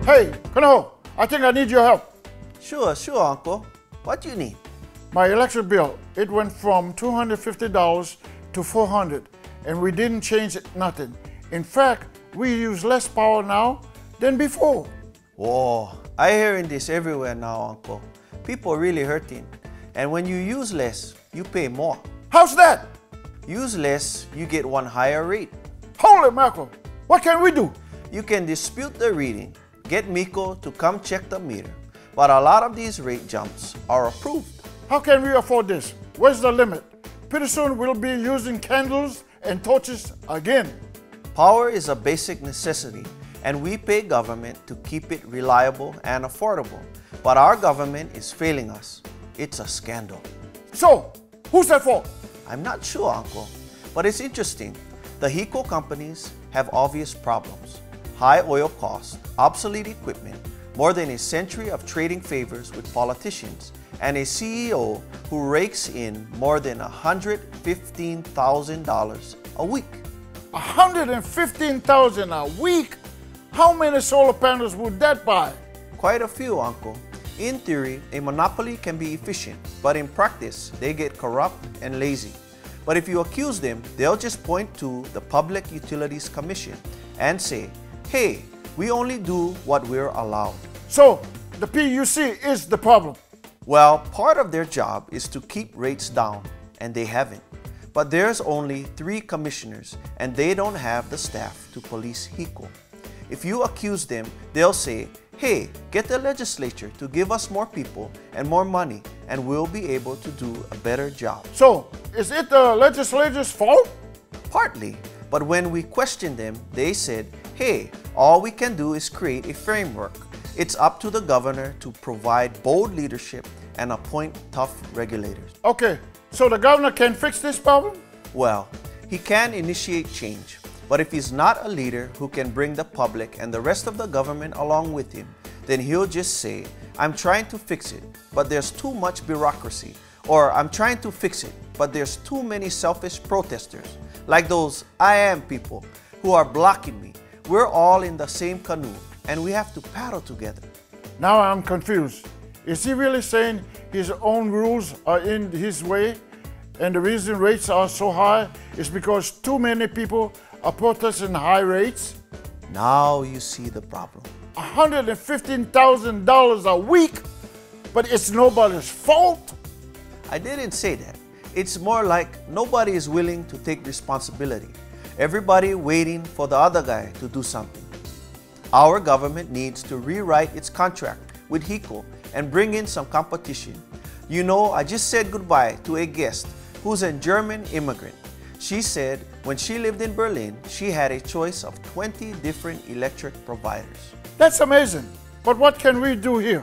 Hey, Kanoho, I think I need your help. Sure, Uncle. What do you need? My electric bill, it went from $250 to $400, and we didn't change nothing. In fact, we use less power now than before. Whoa, I hearing this everywhere now, Uncle. People really hurting. And when you use less, you pay more. How's that? Use less, you get one higher rate. Holy mackerel, what can we do? You can dispute the reading, get MECO to come check the meter. But a lot of these rate jumps are approved. How can we afford this? Where's the limit? Pretty soon we'll be using candles and torches again. Power is a basic necessity, and we pay government to keep it reliable and affordable. But our government is failing us. It's a scandal. So, who's at fault? I'm not sure, Uncle, but it's interesting. The HECO companies have obvious problems. High oil costs, obsolete equipment, more than a century of trading favors with politicians, and a CEO who rakes in more than $115,000 a week. $115,000 a week? How many solar panels would that buy? Quite a few, Uncle. In theory, a monopoly can be efficient, but in practice, they get corrupt and lazy. But if you accuse them, they'll just point to the Public Utilities Commission and say, hey, we only do what we're allowed. So, the PUC is the problem. Well, part of their job is to keep rates down, and they haven't. But there's only 3 commissioners, and they don't have the staff to police HECO. If you accuse them, they'll say, hey, get the legislature to give us more people and more money, and we'll be able to do a better job. So, is it the legislature's fault? Partly, but when we questioned them, they said, hey, all we can do is create a framework. It's up to the governor to provide bold leadership and appoint tough regulators. Okay, so the governor can fix this problem? Well, he can initiate change, but if he's not a leader who can bring the public and the rest of the government along with him, then he'll just say, I'm trying to fix it, but there's too much bureaucracy. Or I'm trying to fix it, but there's too many selfish protesters, like those I am people who are blocking me. We're all in the same canoe, and we have to paddle together. Now I'm confused. Is he really saying his own rules are in his way, and the reason rates are so high is because too many people are protesting high rates? Now you see the problem. $115,000 a week, but it's nobody's fault? I didn't say that. It's more like nobody is willing to take responsibility. Everybody waiting for the other guy to do something. Our government needs to rewrite its contract with HECO and bring in some competition. You know, I just said goodbye to a guest who's a German immigrant. She said when she lived in Berlin, she had a choice of 20 different electric providers. That's amazing. But what can we do here?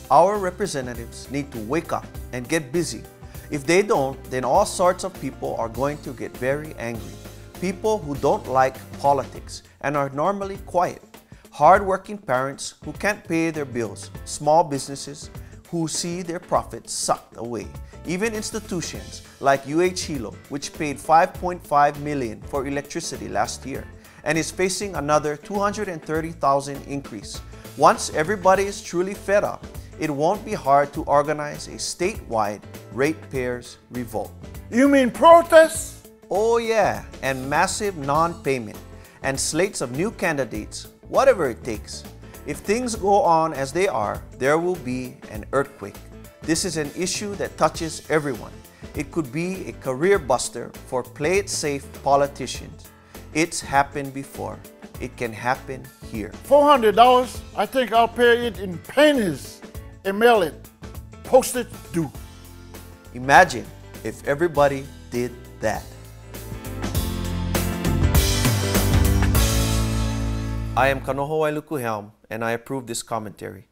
Our representatives need to wake up and get busy. If they don't, then all sorts of people are going to get very angry. People who don't like politics and are normally quiet. Hard-working parents who can't pay their bills. Small businesses who see their profits sucked away. Even institutions like UH Hilo, which paid $5.5 million for electricity last year and is facing another $230,000 increase. Once everybody is truly fed up, it won't be hard to organize a statewide ratepayers revolt. You mean protests? Oh yeah, and massive non-payment, and slates of new candidates, whatever it takes. If things go on as they are, there will be an earthquake. This is an issue that touches everyone. It could be a career buster for play-it-safe politicians. It's happened before. It can happen here. $400? I think I'll pay it in pennies and mail it. Postage due. Imagine if everybody did that. I am Kanoho Wailuku Helm, and I approve this commentary.